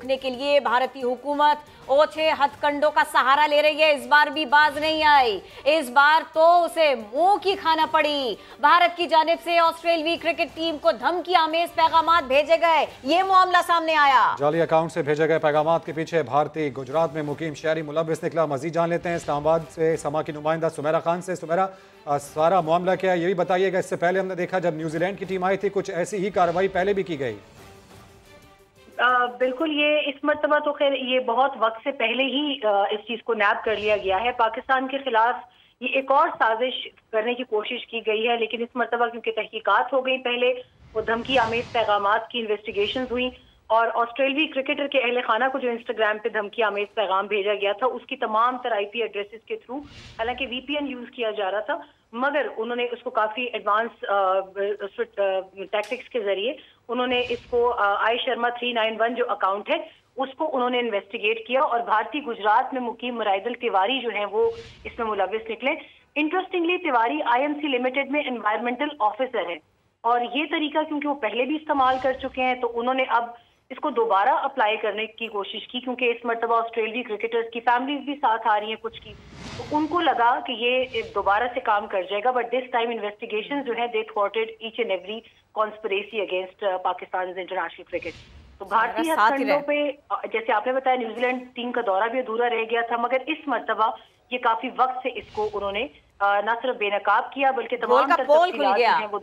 रोकने के लिए भारतीय हुकूमत ओछे हथकंडों का सहारा ले रही है। इस बार भी बाज नहीं आई, इस बार तो उसे मुंह की खाना पड़ी। भारत की जानिब से ऑस्ट्रेलियाई क्रिकेट टीम को धमकी आमेज पैगामात भेजे गए, ये मामला सामने आया। जाली अकाउंट से भेजे गए पैगामात के पीछे भारतीय गुजरात में मुकीम शहरी मुलव्विस निकला। मजीद जान लेते हैं इस्लामाबाद से समा की नुमाइंदा सुमेरा खान से। सुमेरा, सारा मामला क्या है ये भी बताइएगा। इससे पहले हमने देखा जब न्यूजीलैंड की टीम आई थी कुछ ऐसी ही कार्रवाई पहले भी की गई। बिल्कुल, ये इस मर्तबा तो खैर ये बहुत वक्त से पहले ही इस चीज को नैब कर लिया गया है। पाकिस्तान के खिलाफ ये एक और साजिश करने की कोशिश की गई है, लेकिन इस मर्तबा क्योंकि तहकीकात हो गई, पहले वो धमकी आमेज पैगामात की इन्वेस्टिगेशन हुई और ऑस्ट्रेलियाई क्रिकेटर के अहले खाना को जो इंस्टाग्राम पे धमकी आमेज पैगाम भेजा गया था उसकी तमाम तर IP एड्रेसेस के थ्रू, हालांकि VPN यूज किया जा रहा था, मगर उन्होंने उसको काफी एडवांस टैक्टिक्स के जरिए उन्होंने इसको आई शर्मा 391 जो अकाउंट है उसको उन्होंने इन्वेस्टिगेट किया और भारतीय गुजरात में मुकीम मुराइदल तिवारी जो है वो इसमें मुलविस निकले। इंटरेस्टिंगली तिवारी IMC लिमिटेड में एनवायरमेंटल ऑफिसर है और ये तरीका क्योंकि वो पहले भी इस्तेमाल कर चुके हैं तो उन्होंने अब इसको दोबारा अप्लाई करने की कोशिश की, क्योंकि इस मर्तबा ऑस्ट्रेलियाई क्रिकेटर्स की फैमिलीज भी साथ आ रही हैं कुछ की, तो उनको लगा कि ये दोबारा से काम कर जाएगा। बट दिस टाइम इन्वेस्टिगेशन जो है they thwarted each and every conspiracy against Pakistan international cricket. तो भारतीय हथकंडों पे जैसे आपने बताया न्यूजीलैंड टीम का दौरा भी अधूरा रह गया था, मगर इस मर्तबा ये काफी वक्त से इसको उन्होंने न सिर्फ बेनकाब किया बल्कि तमाम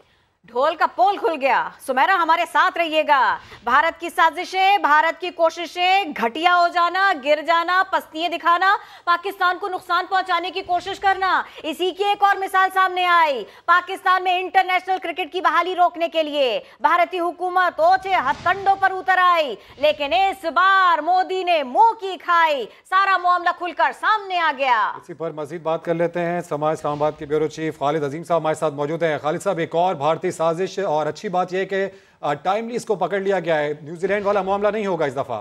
ढोल का पोल खुल गया। सुमेरा हमारे साथ रहिएगा। भारत की साजिशें, भारत की कोशिशें, घटिया हो जाना, गिर जाना, पस्तियां दिखाना, पाकिस्तान को नुकसान पहुंचाने की कोशिश करना, इसी की एक और मिसाल सामने आई। पाकिस्तान में इंटरनेशनल क्रिकेट की बहाली रोकने के लिए भारतीय हुकूमत ओछे हथकंडों पर उतर आई, लेकिन इस बार मोदी ने मुंह की खाई, सारा मामला खुलकर सामने आ गया। इसी पर मजीद बात कर लेते हैं। समा इस्लामाबाद के ब्यूरो चीफ खालिद अजीम साहब हमारे साथ मौजूद हैं। खालिद साहब, एक और भारतीय साजिश और अच्छी बात यह कि टाइमली इसको पकड़ लिया गया है, न्यूजीलैंड वाला मामला नहीं होगा इस दफा।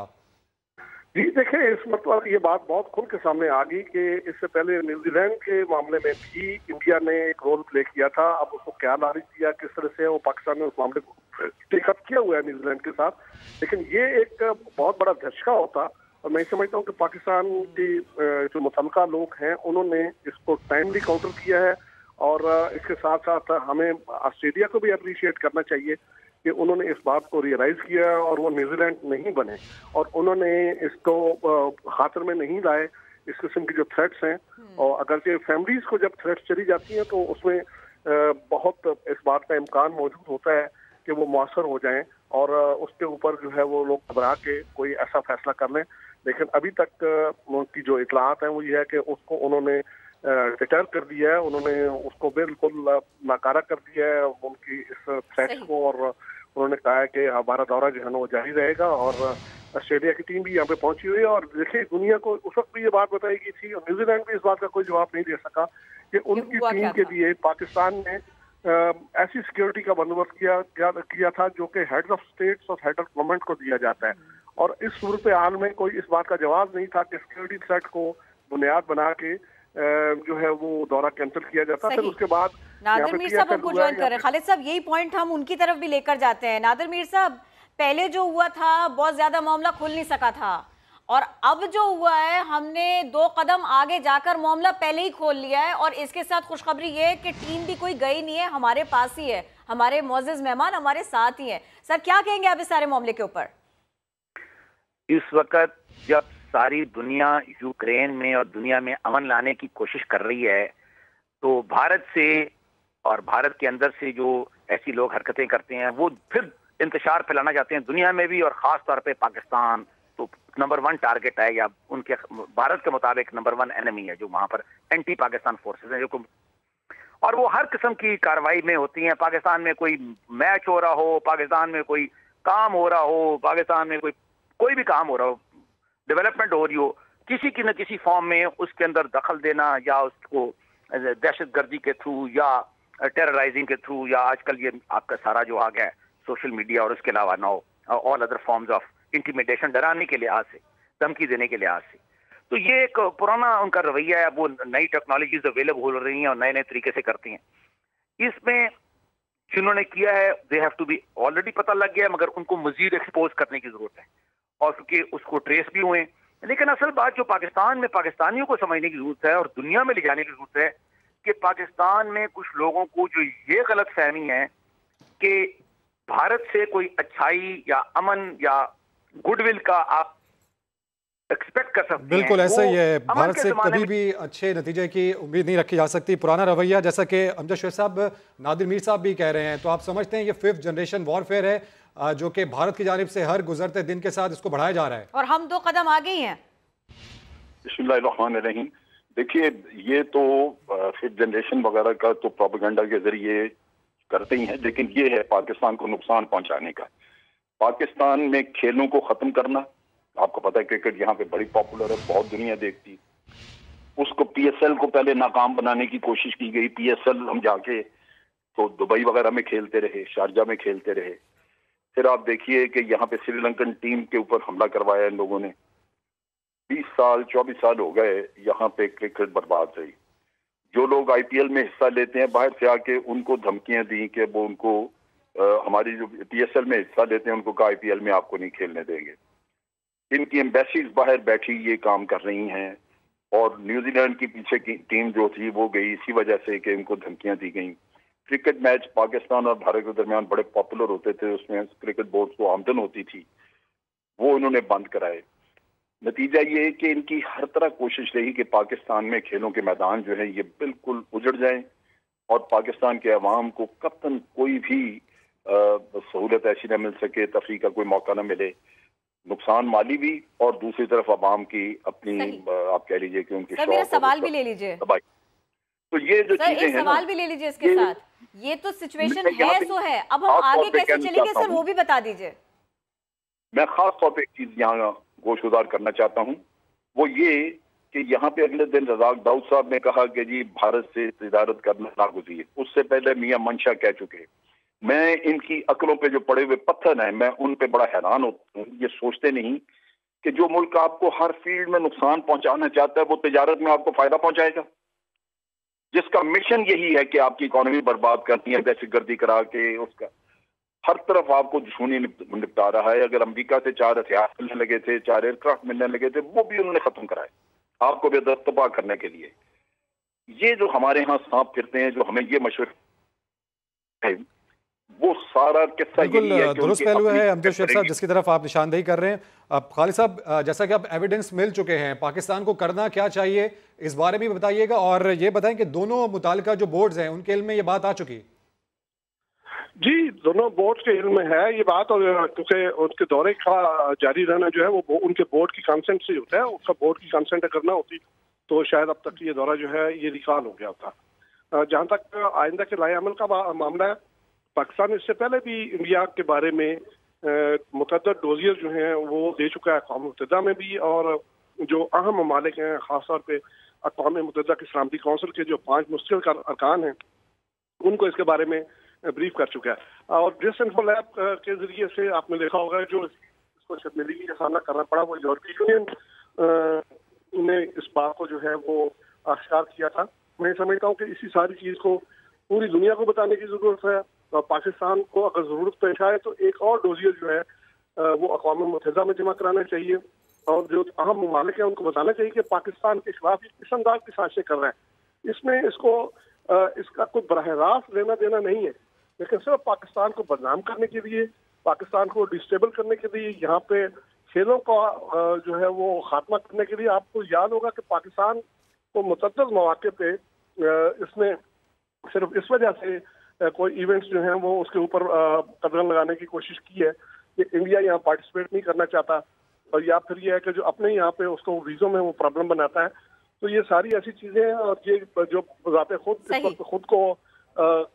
जी देखें, इस मतलब ये बात बहुत खुल के सामने आ गई कि इससे पहले न्यूजीलैंड के मामले में भी इंडिया ने एक रोल प्ले किया था। अब उसको क्या नाराज दिया, किस तरह से वो पाकिस्तान ने उस मामले को टेकअप किया हुआ है न्यूजीलैंड के साथ, लेकिन ये एक बहुत बड़ा धचका होता और मैं समझता हूँ कि पाकिस्तान की जो मुतलका लोग हैं उन्होंने इसको टाइमली काउंटर किया है और इसके साथ साथ हमें ऑस्ट्रेलिया को भी अप्रिशिएट करना चाहिए कि उन्होंने इस बात को रियलाइज किया और वो न्यूजीलैंड नहीं बने और उन्होंने इसको खातिर में नहीं लाए इस किस्म की जो थ्रेट्स हैं। और अगर ये फैमिलीज को जब थ्रेट्स चली जाती हैं तो उसमें बहुत इस बात का इम्कान मौजूद होता है कि वो मुअस्सर हो जाएं और उसके ऊपर जो है वो लोग घबरा के कोई ऐसा फैसला कर लें। लेकिन अभी तक उनकी जो इतलात हैं वो ये है कि उसको उन्होंने डिटर कर दिया है, उन्होंने उसको बिल्कुल नाकारा कर दिया है उनकी इस थ्रेट को और उन्होंने कहा है कि हमारा दौरा जो है ना वो जारी रहेगा। और ऑस्ट्रेलिया की टीम भी यहाँ पे पहुंची हुई है और देखिए दुनिया को उस वक्त भी ये बात बताई गई थी और न्यूजीलैंड भी इस बात का कोई जवाब नहीं दे सका कि उनकी टीम के लिए पाकिस्तान ने ऐसी सिक्योरिटी का बंदोबस्त किया था जो कि हेड ऑफ स्टेट्स और हेड ऑफ गवर्नमेंट को दिया जाता है और इस सूरत हाल में कोई इस बात का जवाब नहीं था कि सिक्योरिटी थ्रेट को बुनियाद बना के जो है वो दौरा कैंसिल किया जाता। फिर उसके बाद नादिर मीर साहब हमको ज्वाइन कर रहे हैं। खालिद साहब, यही पॉइंट हम उनकी तरफ भी लेकर जाते हैं। नादिर मीर साहब, पहले जो हुआ था बहुत ज्यादा मामला खुल नहीं सका था और अब जो हुआ है हमने 2 कदम आगे जाकर मामला पहले ही खोल लिया है और इसके साथ खुशखबरी ये है कि टीम भी कोई गई नहीं है, हमारे पास ही है, हमारे मोअज़्ज़िज़ मेहमान हमारे साथ ही है। सर क्या कहेंगे आप इस सारे मामले के ऊपर? इस वक्त जब सारी दुनिया यूक्रेन में और दुनिया में अमन लाने की कोशिश कर रही है तो भारत से और भारत के अंदर से जो ऐसी लोग हरकतें करते हैं वो फिर इंतशार फैलाना चाहते हैं दुनिया में भी और खास तौर पे पाकिस्तान तो नंबर 1 टारगेट है या उनके भारत के मुताबिक नंबर 1 एनिमी है जो वहां पर एंटी पाकिस्तान फोर्सेस हैं जो और वो हर किस्म की कार्रवाई में होती हैं। पाकिस्तान में कोई मैच हो रहा हो, पाकिस्तान में कोई काम हो रहा हो, पाकिस्तान में कोई भी काम हो रहा हो, डेवलपमेंट हो रही हो, किसी की न किसी फॉर्म में उसके अंदर दखल देना या उसको दहशतगर्दी के थ्रू या टेरराइजिंग के थ्रू या आजकल ये आपका सारा जो आ गया है सोशल मीडिया और उसके अलावा know all other forms of intimidation, डराने के लिहाज से, धमकी देने के लिहाज से, तो ये एक पुराना उनका रवैया है। वो नई टेक्नोलॉजीज अवेलेबल हो रही हैं और नए नए तरीके से करती हैं। इसमें जिन्होंने किया है they have to be already पता लग गया है मगर उनको मजीद एक्सपोज करने की जरूरत है اور کہ اس کو ٹریس بھی ہوئے. لیکن اصل بات جو پاکستان میں پاکستانیوں کو سمجھنے کی ضرورت ہے اور دنیا میں لے جانے کی ضرورت ہے کہ پاکستان میں کچھ لوگوں کو جو یہ غلط فہمی ہے کہ بھارت سے کوئی اچھائی یا امن یا گڈ ول کا آپ ایکسپیکٹ کر سکتے ہیں. بالکل ایسا ہی ہے. بھارت سے کبھی بھی اچھے نتیجے کی امید نہیں رکھی جا سکتی. پرانا رویہ جیسا کہ امجد شعیب صاحب نادر میر صاحب بھی کہہ رہے ہیں, تو آپ سمجھتے ہیں یہ 5th جنریشن وارفیئر ہے جو کہ بھارت کی جانب سے ہر گزرتے دن کے ساتھ اس کو بڑھایا جا رہا ہے, اور ہم 2 قدم آگے ہی ہیں. بسم اللہ الرحمن الرحیم. دیکھیے یہ تو 5th جنریشن وغیرہ کا تو پروپیگنڈا کے ذریعے کرتے ہی ہیں, لیکن یہ ہے پاکستان کو نقصان پہنچانے کا. پاکستان میں کھیلوں کو ختم کرنا. آپ کو پتا ہے کرکٹ یہاں پہ بڑی پاپولر ہے, بہت دنیا دیکھتی. اس کو پی ایس ایل کو پہلے ناکام بنانے کی کوشش کی گئی. پی ایس ایل ہم جا کے تو دبئی وغیرہ میں کھیلتے رہے, شارجہ میں کھیلتے رہے. پھر آپ دیکھیے کہ یہاں پہ سری لنکن ٹیم کے اوپر حملہ کروایا ان لوگوں نے. 20 سال 24 سال ہو گئے یہاں پہ کرکٹ برباد رہی. جو لوگ آئی پی ایل میں حصہ لیتے ہیں باہر سے آ کے ان کو دھمکیاں دی کہ وہ ان کو ہماری جو پی ایس ایل میں حصہ لیتے ہیں ان کو کہا آئی پی ایل میں آپ کو نہیں کھیلنے دیں گے. ان کی ایمبیسیز باہر بیٹھی یہ کام کر رہی ہیں, اور نیوزی لینڈ کی پیچھے کی ٹیم جو تھی وہ گئی اسی وجہ سے کہ ان کو دھمکیاں دی گئیں. کرکٹ میچ پاکستان اور بھارت کے درمیان بڑے پاپولر ہوتے تھے, اس میں کرکٹ بورڈ کو آمدن ہوتی تھی, وہ انہوں نے بند کرائے. نتیجہ یہ ہے کہ ان کی ہر طرح کوشش رہی کہ پاکستان میں کھیلوں کے میدان جو ہیں یہ بالکل اجڑ جائیں, اور پاکستان کے عوام کو قطعاً کوئی بھی سہولت ایسی نہ مل سکے, تفریح کا کوئی موقع نہ ملے. نقصان مالی بھی, اور دوسری طرف عوام کی اپنی آپ کہہ لیجئے کہ ان کی سر میرا سوال بھی لے لیجئے. تو یہ جو چیزیں ہیں, سوال بھی لے لیجئے اس کے ساتھ. یہ تو سچویشن ہے سو ہے, اب ہم آگے کیسے چلیں گے سر وہ بھی بتا دیجئے. میں خاص طور پہ ایک چیز یہاں گوش گزار کرنا چاہتا ہوں, وہ یہ کہ یہاں پہ اگلے دن رزاق داؤد صاحب نے کہا کہ جی بھارت سے تجارت کرنا ناگزیر. اس سے پہلے میاں منشا کہہ چکے. میں ان کی عقلوں پہ جو پڑے ہوئے پتھر ہیں میں ان پہ بڑا حیران ہوتا ہوں. یہ سوچتے نہیں کہ جو ملک آپ کو ہر فیلڈ میں نقصان پہنچانا چاہتا ہے وہ تجارت میں آپ کو فائدہ پہنچائے گا, جس کا مشن یہی ہے کہ آپ کی اکانومی برباد کرنی ہے, دہشت گردی کرا کے اس کا ہر طرف آپ کو دشمنی نپٹا رہا ہے. اگر امریکہ سے 4 ہتھیار ملنے لگے تھے, 4 ایئر کرافٹ ملنے لگے تھے, وہ بھی انہوں نے ختم کرائے آپ کو بے دست تباہ کرنے کے لیے. یہ جو ہمارے ہاں سانپ پھرتے ہیں, جو ہمیں یہ مشورہ ہے, وہ سارا قصہ یہی ہے کہ درست پہلو ہے امجد شعیب صاحب جس کی طرف آپ نشاندہی کر رہے ہیں. اب خالد صاحب جیسا کہ اب ایویڈنس مل چکے ہیں, پاکستان کو کرنا کیا چاہیے اس بارے میں بتائیے گا, اور یہ بتائیں کہ دونوں متعلقہ جو بورڈز ہیں ان کے علم میں یہ بات آ چکی؟ جی دونوں بورڈ کے علم میں ہے یہ بات, اور کیونکہ ان کے دورے کا جاری رہنا جو ہے وہ ان کے بورڈ کی کنسنٹ سے ہوتا ہے. اس کا بورڈ کی کنسنٹ کرنا ہوتی تو شاید اب تک یہ دورہ جو ہے یہ ریکال ہو گیا ہوتا. جہاں تک آئندہ کے لائے عمل کا معاملہ ہے, پاکستان اس سے پہلے بھی انڈیا کے بارے میں متعدد ڈوزیئر جو ہیں وہ دے چکا ہے اقوام متحدہ میں بھی, اور جو اہم ممالک ہیں خاص طور پہ اقوام متحدہ کی سلامتی کونسل کے جو 5 مستقل ارکان ہیں ان کو اس کے بارے میں بریف کر چکا ہے. اور ڈس انفو لیب کے ذریعے سے آپ نے دیکھا ہوگا جو اس کو شرمندگی کا سامنا کرنا پڑا وہ یورپی یونین نے اس بات کو جو ہے وہ آشکار کیا تھا. میں سمجھتا ہوں کہ اسی ساری چیز کو پوری دنیا کو بتانے کی ضرورت ہے, اور پاکستان کو اگر ضرورت پیش آئے تو ایک اور ڈوزیئر جو ہے وہ اقوام متحدہ میں جمع کرانا چاہیے, اور جو اہم ممالک ہیں ان کو بتانا چاہیے کہ پاکستان کے خلاف کس انداز کی سازشیں کر رہے ہیں. اس میں اس کا کوئی براہ راست لینا دینا نہیں ہے, لیکن صرف پاکستان کو بدنام کرنے کے لیے, پاکستان کو ڈسٹیبل کرنے کے لیے, یہاں پہ کھیلوں کا جو ہے وہ خاتمہ کرنے کے لیے. آپ کو یاد ہوگا کہ پاکستان کو متعدد مواقع پہ اس نے صرف اس وجہ سے کوئی ایونٹس جو ہیں وہ اس کے اوپر قدغن لگانے کی کوشش کی ہے کہ انڈیا یہاں پارٹیسپیٹ نہیں کرنا چاہتا, اور یا پھر یہ ہے کہ جو اپنے یہاں پہ اس کو ویزوں میں وہ پرابلم بناتا ہے. تو یہ ساری ایسی چیزیں ہیں, اور یہ جو ذات خود اس وقت خود کو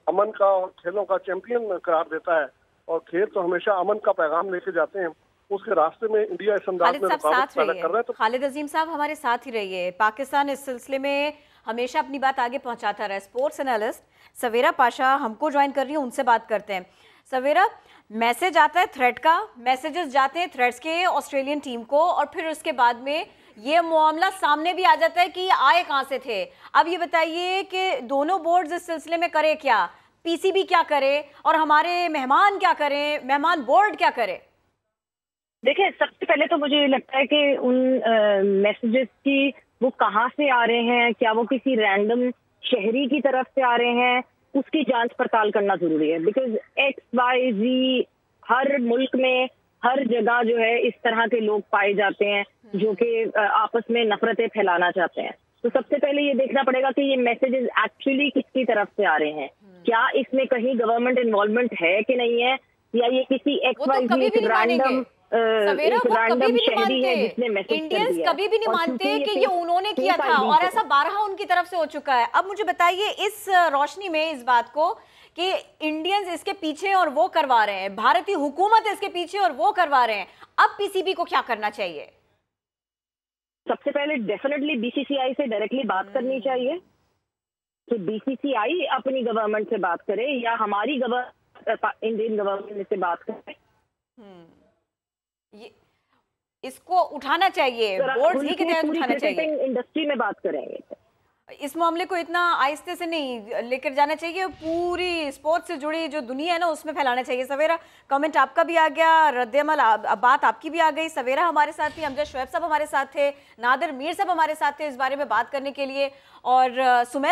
امن کا اور کھیلوں کا چیمپئن قرار دیتا ہے, اور کھیل تو ہمیشہ امن کا پیغام لے کے جاتے ہیں, اس کے راستے میں انڈیا اس انداز میں رکاوٹ پیدا کر رہا ہے. تو خالد عظیم صاحب ہمارے ساتھ ہی رہیے. پاکستان اس سلسلے میں ہمیشہ اپنی بات آگے پہنچاتا رہا ہے. اسپورٹس انالسٹ سویرا پاشا ہم کو جوائن کر رہی ہیں, ان سے بات کرتے ہیں. سویرا, میسج آتا ہے تھریٹ کا, میسیجز جاتے ہیں تھریٹس کے آسٹریلین ٹیم کو, اور پھر اس کے بعد میں یہ معاملہ سامنے بھی آ جاتا ہے کہ یہ آئے کہاں سے تھے. اب یہ بتائیے کہ دونوں بورڈز اس سلسلے میں کرے کیا, پی سی بی کیا کرے, اور ہمارے مہمان کیا کریں, مہمان بورڈ کیا کرے؟ देखिए, सबसे पहले तो मुझे लगता है कि उन मैसेजेस की वो कहाँ से आ रहे हैं, क्या वो किसी रैंडम शहरी की तरफ से आ रहे हैं, उसकी जांच पड़ताल करना जरूरी है। बिकॉज XYZ हर मुल्क में हर जगह जो है इस तरह के लोग पाए जाते हैं जो कि आपस में नफरतें फैलाना चाहते हैं। तो सबसे पहले ये देखना पड़ेगा कि ये मैसेजेस एक्चुअली किसकी तरफ से आ रहे हैं, क्या इसमें कहीं गवर्नमेंट इन्वॉल्वमेंट है कि नहीं है, या ये किसी XYZ रैंडम सवेरा वो कभी भी नहीं मानते, इंडियंस कभी भी नहीं मानते कि ये उन्होंने किया था, और ऐसा 12 उनकी तरफ से हो चुका है। अब मुझे बताइए इस रोशनी में इस बात को कि इंडियंस इसके पीछे और वो करवा रहे हैं, भारतीय हुकूमत इसके पीछे और वो करवा रहे हैं, अब पीसीबी को क्या करना चाहिए? सबसे पहले डेफिनेटली BCCI से डायरेक्टली बात करनी चाहिए। तो BCCI अपनी गवर्नमेंट से बात करे या हमारी इंडियन गवर्नमेंट से बात करे। ये इसको उठाना चाहिए, बोर्ड ही के तहत उठाना चाहिए। इंडस्ट्री में बात करेंगे, इस मामले को इतना आहिस्ते से नहीं लेकर जाना चाहिए, पूरी स्पोर्ट्स से जुड़ी जो दुनिया है ना उसमें फैलाना चाहिए। सवेरा, कमेंट आपका भी आ गया, रद्द-ए-अमल बात आपकी भी आ गई। सवेरा हमारे साथ थी, अमजद शुएब साहब हमारे साथ थे, नादिर मीर साहब हमारे साथ थे इस बारे में बात करने के लिए, और सुमेरा